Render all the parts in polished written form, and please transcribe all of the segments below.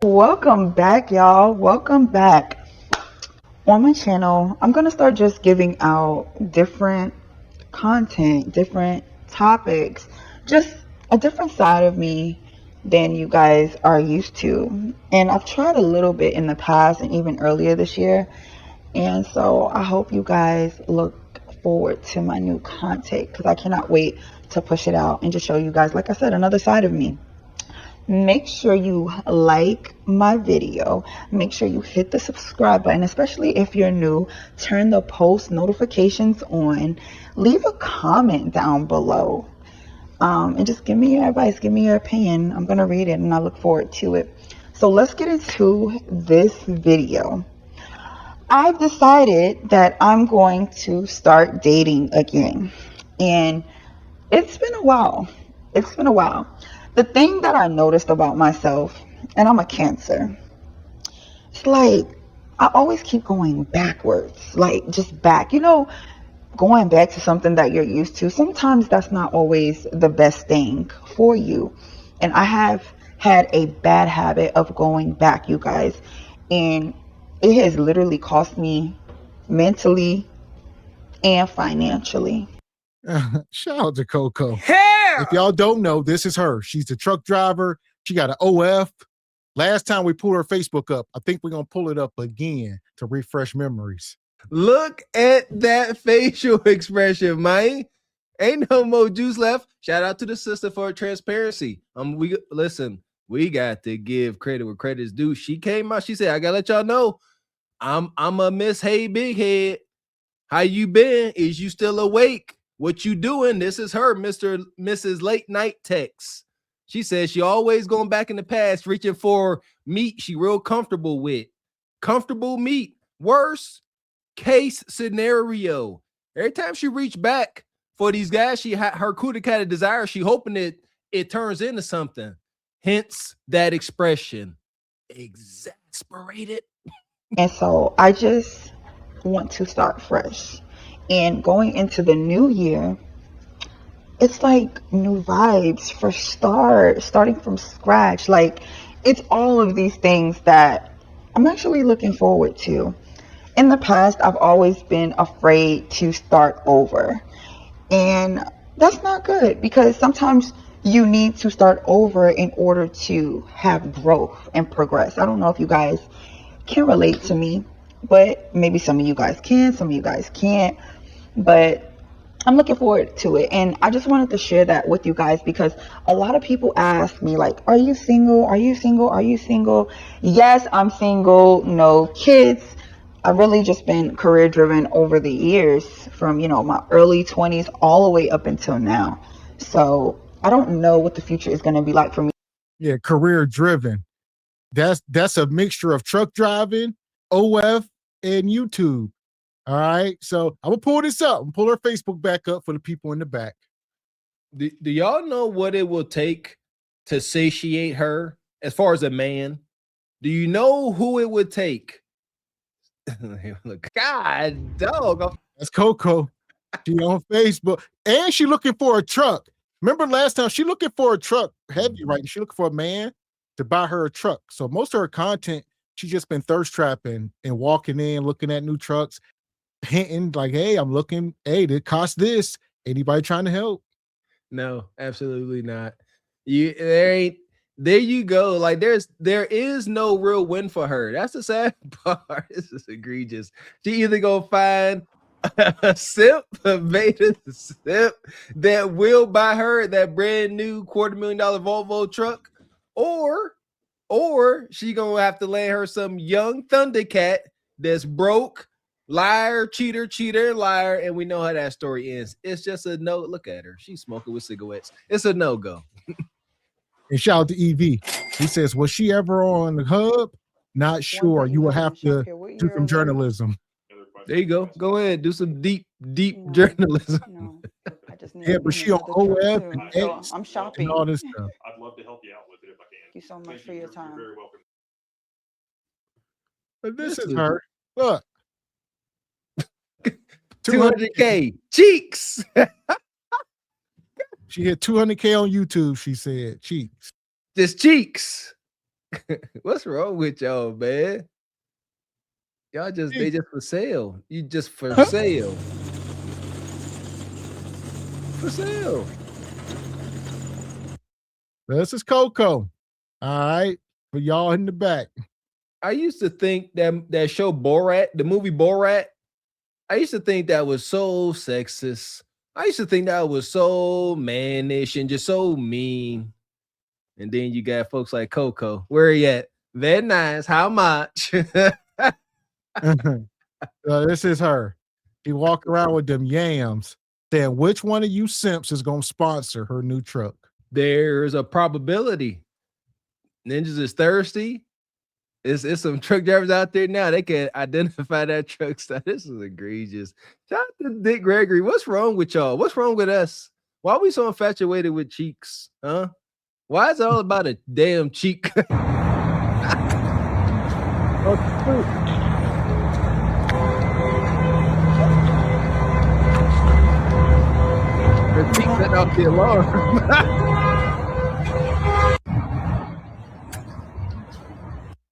Welcome back, y'all. Welcome back. On my channel, I'm going to start just giving out different content, different topics, just a different side of me than you guys are used to. And I've tried a little bit in the past and even earlier this year. And so I hope you guys look forward to my new content because I cannot wait to push it out and just show you guys, like I said, another side of me. Make sure you like my video. Make sure you hit the subscribe button, especially if you're new. Turn the post notifications on. Leave a comment down below. And just give me your advice. Give me your opinion. I'm going to read it and I look forward to it. So let's get into this video. I've decided that I'm going to start dating again. And it's been a while. It's been a while. The thing that I noticed about myself, and I'm a Cancer, it's like I always keep going backwards, like just back. Going back to something that you're used to, sometimes that's not always the best thing for you. And I have had a bad habit of going back, you guys. And it has literally cost me mentally and financially. Shout out to KoKo. Hair! If y'all don't know, this is her. She's the truck driver. She got an OF. Last time we pulled her Facebook up, I think we're going to pull it up again to refresh memories. Look at that facial expression, man. Ain't no more juice left. Shout out to the sister for her transparency. We got to give credit where credit is due. She came out, she said, I gotta let y'all know, I'm a Miss Hey Big Head. How you been? Is you still awake? What you doing? This is her, Mrs. Late Night Text. She says she always going back in the past, reaching for meat she real comfortable with. Comfortable meat. Worse case scenario. Every time she reach back for these guys, she had her coup de cat desire. She hoping it turns into something. Hence that expression. Exasperated. And so I just want to start fresh. And going into the new year, it's like new vibes, fresh start, starting from scratch. Like it's all of these things that I'm actually looking forward to. In the past, I've always been afraid to start over. And that's not good because sometimes you need to start over in order to have growth and progress. I don't know if you guys can relate to me, but maybe some of you guys can, some of you guys can't. But I'm looking forward to it. And I just wanted to share that with you guys because a lot of people ask me, like, are you single? Are you single? Are you single? Yes, I'm single. No kids. I've really just been career driven over the years from, my early 20s all the way up until now. So I don't know what the future is going to be like for me. Yeah, career driven. That's a mixture of truck driving, OF, and YouTube. All right. So I'm gonna pull this up and pull her Facebook back up for the people in the back. Do y'all know what it will take to satiate her as far as a man? Do you know who it would take? God, dog. That's KoKo. She on Facebook. And she looking for a truck. Remember last time she looking for a truck heavy, right? She looking for a man to buy her a truck. So most of her content, she just been thirst trapping and walking in, looking at new trucks, hinting like, hey, I'm looking, hey, it costs this. Anybody trying to help? No, absolutely not. There you go. Like there is no real win for her. That's the sad part. This is egregious. She either gonna find a simp, a beta simp that will buy her that brand new $250,000 Volvo truck, or she gonna have to land her some young Thundercat that's broke, liar, cheater, liar, and we know how that story ends. It's just a no. Look at her. She's smoking with cigarettes. It's a no-go. And shout out to EV. He says, was she ever on the hub? Not sure. You will have to do some journalism. There you go. Go ahead. Do some deep journalism. I just need Yeah, but she on OF and X I'm shopping. and all this stuff. I'd love to help you out with it if I can. Thank you so much for your time. You're very welcome. But this is her. Look. 200K cheeks. She hit 200K on YouTube, she said. Cheeks. Just cheeks. What's wrong with y'all, man? Y'all they just for sale. You just for sale. For sale. This is KoKo. All right. For y'all in the back. I used to think that show Borat, the movie Borat, I used to think that was so sexist. I used to think that was so mannish and just so mean. And then you got folks like KoKo. Where are you at? Very nice. How much? This is her. She walk around with them yams saying, which one of you simps is going to sponsor her new truck? There's a probability. Ninjas is thirsty. It's some truck drivers out there now. They can identify that truck stuff. This is egregious. Shout out to Dick Gregory. What's wrong with y'all? What's wrong with us? Why are we so infatuated with cheeks? Huh? Why is it all about a damn cheek? The cheek set off the alarm.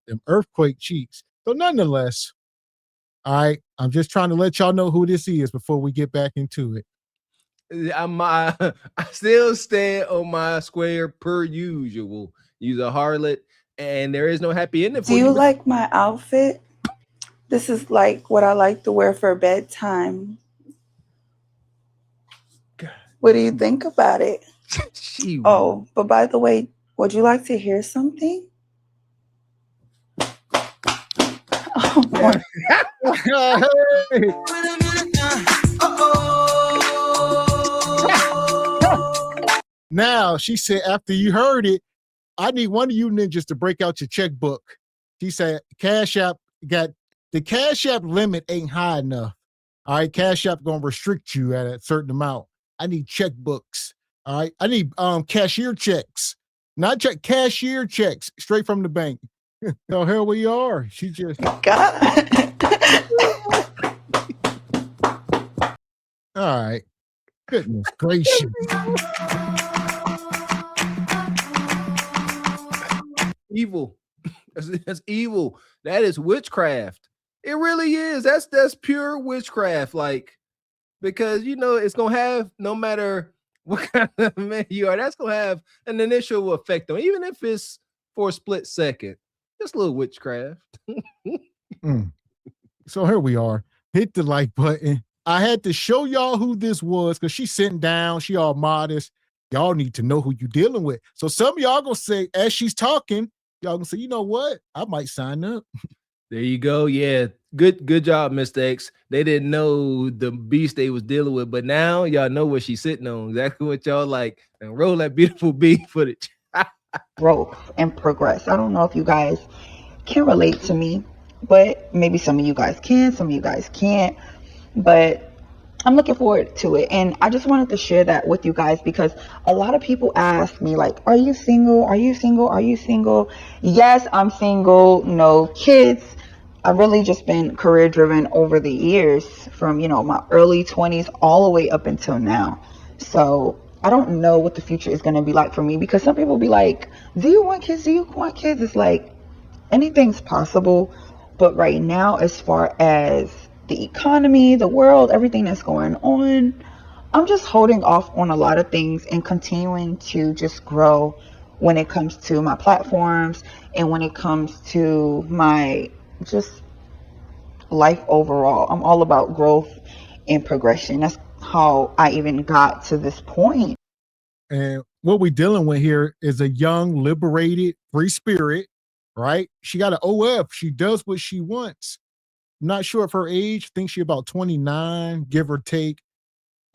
Them earthquake cheeks. So nonetheless, all right, I'm just trying to let y'all know who this is before we get back into it. I still stand on my square per usual. Use a harlot, and there is no happy ending. Do you like my outfit? This is like what I like to wear for bedtime. What do you think about it? Oh, but by the way, would you like to hear something? Oh, boy. Now, she said, after you heard it, I need one of you ninjas to break out your checkbook. She said, Cash App the Cash App limit ain't high enough. All right, Cash App going to restrict you at a certain amount. I need checkbooks. All right, I need cashier checks, not cashier checks straight from the bank. So here we are. She just God. All right. Goodness gracious. Evil. That's evil. That is witchcraft. It really is. That's pure witchcraft. Like, because it's gonna have, no matter what kind of man you are, that's gonna have an initial effect on, even if it's for a split second. Just a little witchcraft. So here we are. Hit the like button. I had to show y'all who this was because she's sitting down. She all modest. Y'all need to know who you're dealing with. So some of y'all gonna say, as she's talking, y'all gonna say, you know what? I might sign up. There you go. Yeah. Good job, Mr. X. They didn't know the beast they was dealing with, but now y'all know what she's sitting on. Exactly what y'all like. And roll that beautiful B footage. Growth and progress. I don't know if you guys can relate to me, but maybe some of you guys can, some of you guys can't. But I'm looking forward to it. And I just wanted to share that with you guys because a lot of people ask me, like, are you single? Are you single? Are you single? Yes, I'm single. No kids. I've really just been career driven over the years from, my early 20s all the way up until now. So I don't know what the future is going to be like for me because some people be like, do you want kids? Do you want kids? It's like anything's possible. But right now, as far as the economy, the world, everything that's going on, I'm just holding off on a lot of things and continuing to just grow when it comes to my platforms and when it comes to my just life overall. I'm all about growth and progression. That's how I even got to this point. And what we're dealing with here is a young, liberated, free spirit, right? She got an OF. She does what she wants. I'm not sure of her age. I think she about 29, give or take.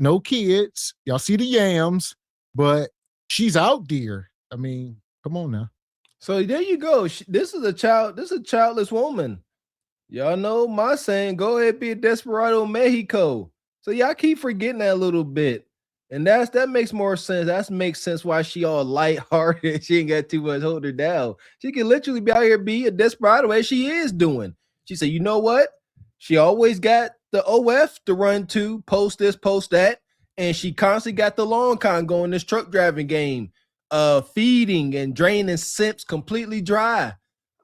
No kids. Y'all see the yams, but she's out there. I mean, come on now. So there you go. This is a childless woman. Y'all know my saying, go ahead, be a desperado Mexico. So y'all keep forgetting that a little bit. And that makes more sense. That makes sense why she all lighthearted. She ain't got too much hold her down. She can literally be out here be a desperado as she is doing. She said, you know what? She always got the OF to run to, post this, post that. And she constantly got the long con going this truck driving game. feeding and draining simps completely dry.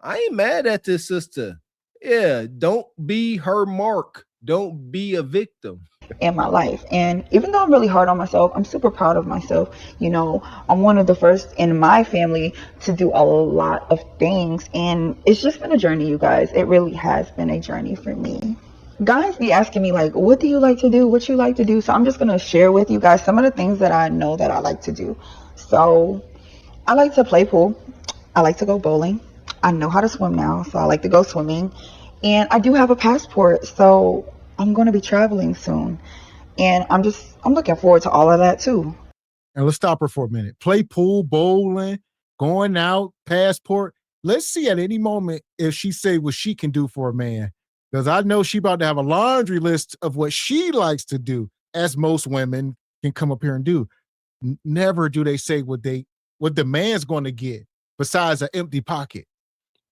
I ain't mad at this sister. Yeah, don't be her mark. Don't be a victim. in my life. And even though I'm really hard on myself, I'm super proud of myself. You know, I'm one of the first in my family to do a lot of things. And it's just been a journey, you guys. It really has been a journey for me. Guys be asking me, like, what do you like to do? What you like to do? So I'm just going to share with you guys some of the things that I know that I like to do. So I like to play pool. I like to go bowling. I know how to swim now, so I like to go swimming. And I do have a passport, so I'm going to be traveling soon. And I'm looking forward to all of that too. And let's stop her for a minute. Play pool, bowling, going out, passport. Let's see at any moment if she say what she can do for a man. Because I know she about to have a laundry list of what she likes to do, as most women can come up here and do. Never do they say what the man's going to get besides an empty pocket.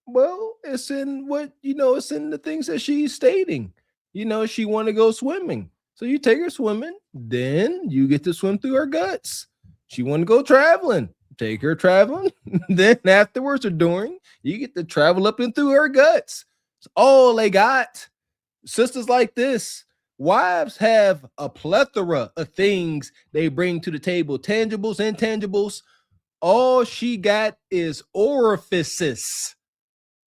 Well, it's in what, it's in the things that she's stating. She want to go swimming. So you take her swimming, then you get to swim through her guts. She want to go traveling. Take her traveling. Then afterwards or during, you get to travel up and through her guts. It's all they got. Sisters like this, wives have a plethora of things they bring to the table, tangibles, intangibles. All she got is orifices.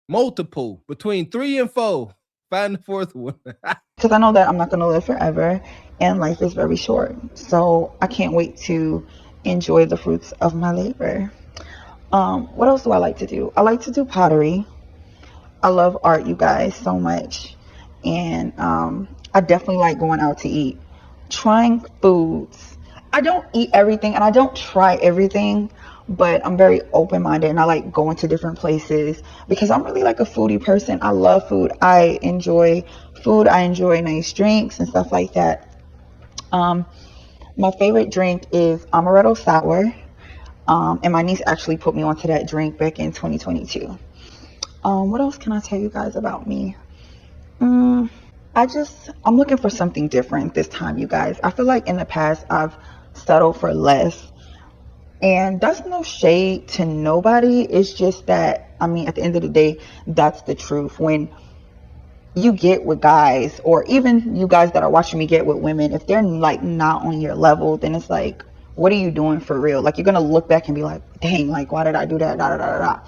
Multiple, between 3 and 4. Find the 4th one. Because I know that I'm not going to live forever and life is very short. So I can't wait to enjoy the fruits of my labor. What else do I like to do? I like to do pottery. I love art, you guys, so much. And I definitely like going out to eat. Trying foods. I don't eat everything and I don't try everything, but I'm very open-minded and I like going to different places because I'm really like a foodie person. I love food. I enjoy food. I enjoy nice drinks and stuff like that. My favorite drink is amaretto sour. And my niece actually put me onto that drink back in 2022. What else can I tell you guys about me? I'm looking for something different this time, you guys. I feel like in the past I've settled for less. And that's no shade to nobody. It's just that, I mean, at the end of the day, that's the truth. When you get with guys, or even you guys that are watching me get with women, if they're like not on your level, then it's like, what are you doing for real? Like, you're going to look back and be like, dang, like, why did I do that? Da, da, da, da, da.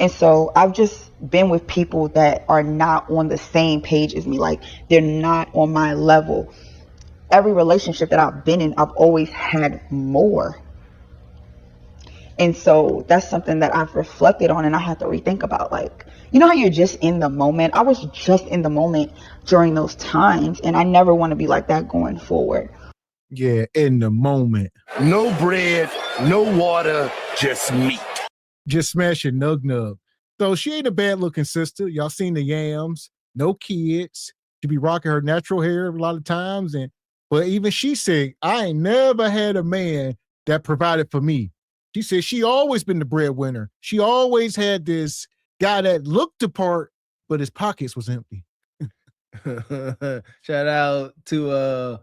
And so I've just been with people that are not on the same page as me. Like, they're not on my level. Every relationship that I've been in, I've always had more. And so that's something that I've reflected on and I have to rethink about. Like, you know how you're just in the moment? I was just in the moment during those times, and I never want to be like that going forward. Yeah, in the moment. No bread, no water, just meat. Just smashing nug. So she ain't a bad looking sister. Y'all seen the YAMS, no kids. She be rocking her natural hair a lot of times. But even she said, I ain't never had a man that provided for me. She said she always been the breadwinner. She always had this guy that looked the part, but his pockets was empty. Shout out to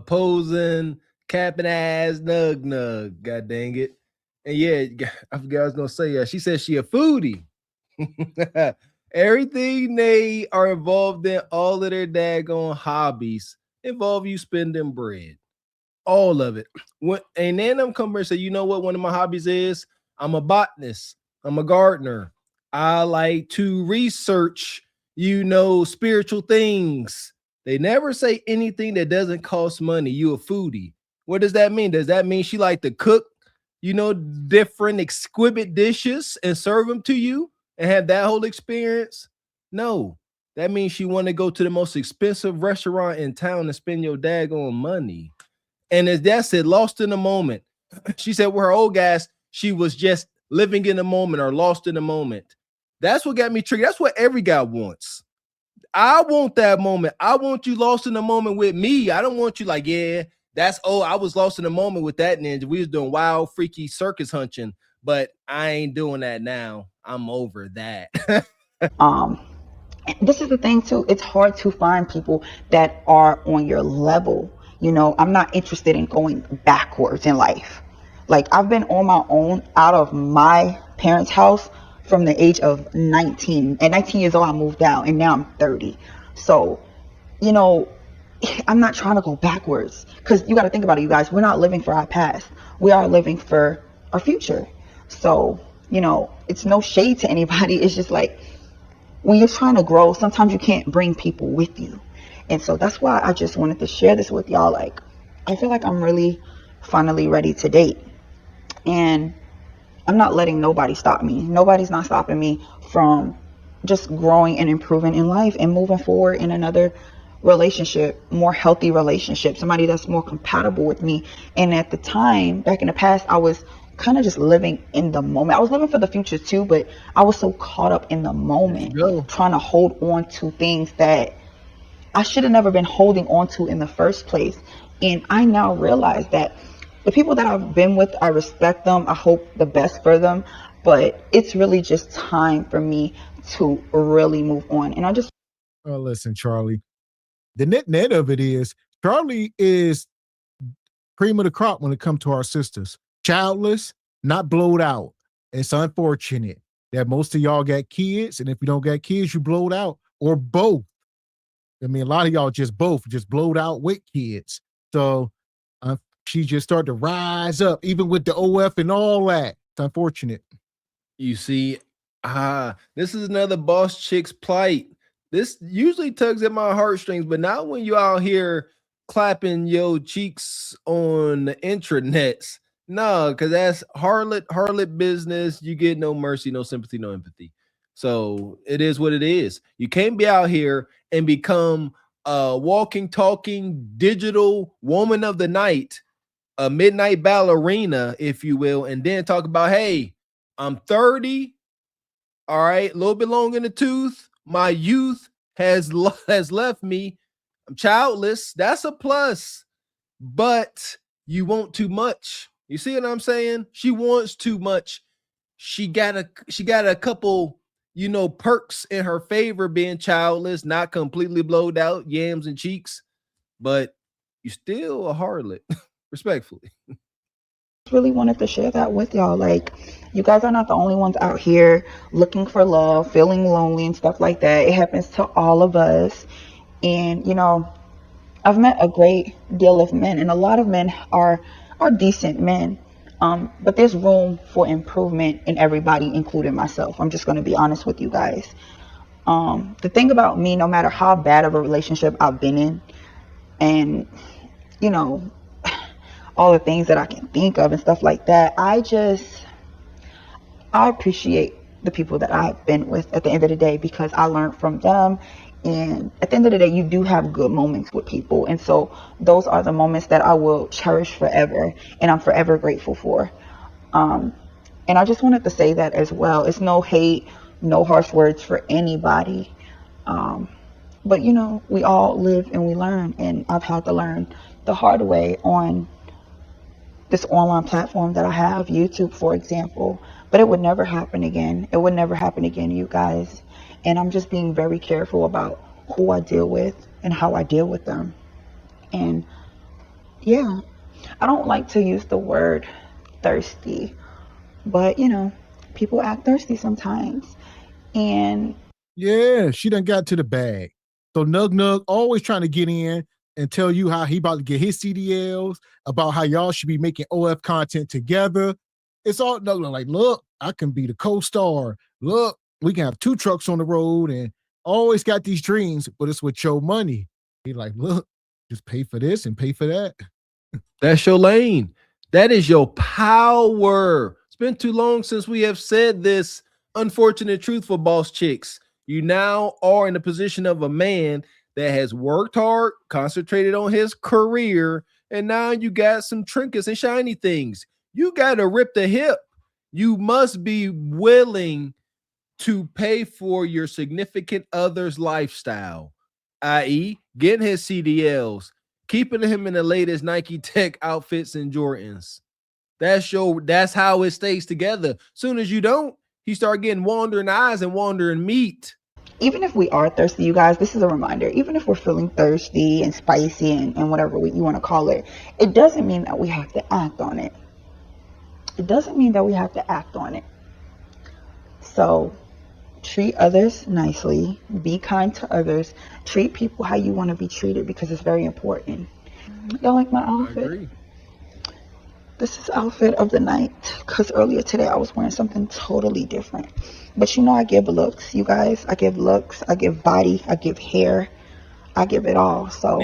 posing, capping ass nug. God dang it. And yeah, I forgot I was gonna say, she said she a foodie. Everything they are involved in, all of their daggone hobbies involve you spending bread. All of it. And then I'm coming and say, you know what one of my hobbies is? I'm a botanist. I'm a gardener. I like to research, spiritual things. They never say anything that doesn't cost money. You a foodie. What does that mean? Does that mean she like to cook, different exquisite dishes and serve them to you and have that whole experience? No. That means she want to go to the most expensive restaurant in town and spend your daggone money. And as that said, lost in the moment. She said with her old guys, she was just living in the moment or lost in the moment. That's what got me triggered. That's what every guy wants. I want that moment. I want you lost in the moment with me. I don't want you like, yeah, I was lost in the moment with that ninja. We was doing wild, freaky circus hunting, but I ain't doing that now. I'm over that. This is the thing too. It's hard to find people that are on your level. I'm not interested in going backwards in life. Like, I've been on my own out of my parents' house from the age of 19. At 19 years old, I moved out, and now I'm 30. So, you know, I'm not trying to go backwards, because you got to think about it, you guys. We're not living for our past. We are living for our future. So, it's no shade to anybody. It's just like, when you're trying to grow, sometimes you can't bring people with you. And so that's why I just wanted to share this with y'all. Like, I feel like I'm really finally ready to date. And I'm not letting nobody stop me. Nobody's not stopping me from just growing and improving in life and moving forward in another relationship, more healthy relationship, somebody that's more compatible with me. And at the time, back in the past, I was kind of just living in the moment. I was living for the future too, but I was so caught up in the moment, trying to hold on to things that I should have never been holding on to in the first place. And I now realize that the people that I've been with, I respect them. I hope the best for them. But it's really just time for me to really move on. And I just... Oh, listen, Charlie. The net of it is Charlie is cream of the crop when it comes to our sisters. Childless, not blowed out. It's unfortunate that most of y'all got kids, and if you don't got kids, you blowed out, or both. I mean, a lot of y'all just blowed out with kids. So she just started to rise up, even with the OF and all that. It's unfortunate. You see, this is another boss chick's plight. This usually tugs at my heartstrings, but not when you out here clapping your cheeks on the intranets. No, because that's harlot business. You get no mercy, no sympathy, no empathy. So it is what it is. You can't be out here and become a walking, talking, digital woman of the night, a midnight ballerina, if you will, and then talk about, hey, I'm 30. All right, a little bit long in the tooth. My youth has left me. I'm childless. That's a plus. But you want too much. You see what I'm saying? She wants too much. She got a couple, perks in her favor being childless, not completely blowed out, yams and cheeks, but you still a harlot, respectfully. really wanted to share that with y'all. Like, you guys are not the only ones out here looking for love, feeling lonely and stuff like that. It happens to all of us. And I've met a great deal of men, and a lot of men are decent men. But there's room for improvement in everybody, including myself. I'm just going to be honest with you guys. The thing about me, no matter how bad of a relationship I've been in, and all the things that I can think of and stuff like that, I appreciate the people that I've been with at the end of the day, because I learned from them. And at the end of the day, you do have good moments with people. And so those are the moments that I will cherish forever, and I'm forever grateful for. And I just wanted to say that as well. It's no hate, no harsh words for anybody. But we all live and we learn, and I've had to learn the hard way on this online platform that I have, YouTube, for example. But it would never happen again. It would never happen again, you guys. And I'm just being very careful about who I deal with and how I deal with them. And yeah, I don't like to use the word thirsty, but people act thirsty sometimes. And yeah, she done got to the bag. So Nug always trying to get in and tell you how he about to get his CDLs, about how y'all should be making OF content together. It's all Nug like, look, I can be the co-star. Look, we can have 2 trucks on the road, and always got these dreams, but it's with your money. He like, look, just pay for this and pay for that. That's your lane. That is your power. It's been too long since we have said this unfortunate truth for boss chicks. You now are in the position of a man that has worked hard, concentrated on his career, and now you got some trinkets and shiny things. You got to rip the hip. You must be willing to pay for your significant other's lifestyle, i.e., getting his CDLs, keeping him in the latest Nike Tech outfits and Jordans. That's how it stays together. Soon as you don't, he start getting wandering eyes and wandering meat. even if we are thirsty, you guys, this is a reminder. Even if we're feeling thirsty and spicy and whatever you want to call it, it doesn't mean that we have to act on it. it doesn't mean that we have to act on it. So treat others nicely, be kind to others, treat people how you want to be treated, because it's very important. Y'all like my I outfit? agree. This is outfit of the night, because earlier today I was wearing something totally different. But you know, I give looks, you guys. I give looks, I give body, I give hair, I give it all. So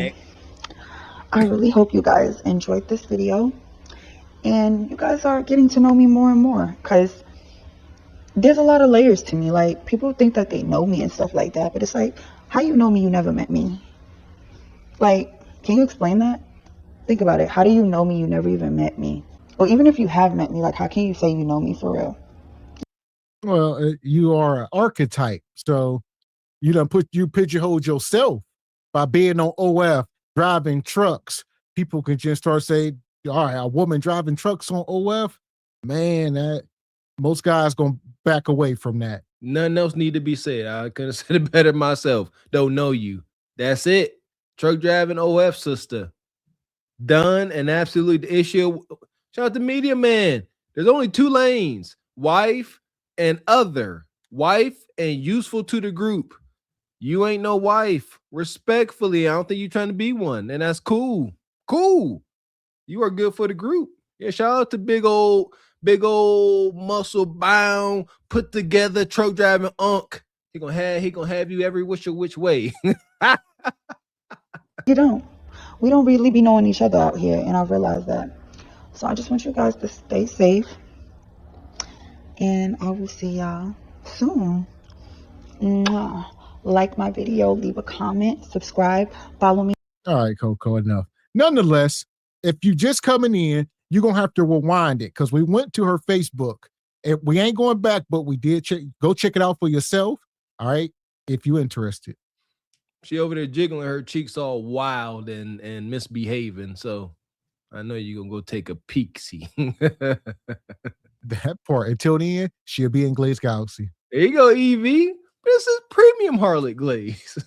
I really hope you guys enjoyed this video and you guys are getting to know me more and more, because there's a lot of layers to me. Like, people think that they know me and stuff like that, but it's like, how you know me, you never met me? Like, can you explain that? Think about it. How do you know me, you never even met me? Or even if you have met me, like, how can you say you know me for real? Well, you are an archetype, so you pigeonholed yourself by being on OF driving trucks. People can just start saying, "All right, a woman driving trucks on OF." Man, that most guys gonna back away from that. Nothing else need to be said. I could have said it better myself. Don't know you. That's it. Truck driving OF sister. Done and absolutely the issue. Shout out to Media Man. There's only 2 lanes: wife and other. Wife and useful to the group. You ain't no wife. Respectfully, I don't think you're trying to be one, and that's cool. Cool. You are good for the group. Yeah, shout out to big old muscle bound, put together truck driving unk. He gonna have you every which way. You don't. We don't really be knowing each other out here, and I realize that. So I just want you guys to stay safe, and I will see y'all soon. Mwah. Like my video, leave a comment, subscribe, follow me. All right, KoKo, enough. Nonetheless, if you just coming in, you're gonna have to rewind it, because we went to her Facebook and we ain't going back, but we did go check it out for yourself. All right, if you're interested. She over there jiggling her cheeks all wild and misbehaving. So I know you're gonna go take a peek. See. That part. Until then, she'll be in Glaze Galaxy. There you go, Evie. This is premium harlot glaze.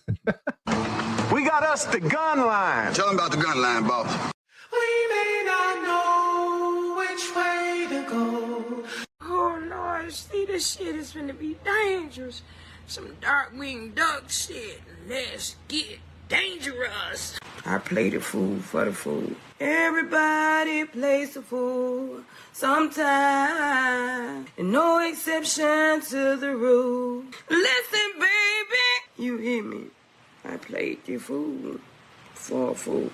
We got us the gun line. Tell them about the gun line, boss. We may not know which way to go. Oh Lord, see, this shit is gonna be dangerous. Some dark-winged duck shit. Let's get dangerous. I play the fool for the fool. Everybody plays the fool sometime, and no exception to the rule. Listen, baby, you hear me? I played the fool for a fool.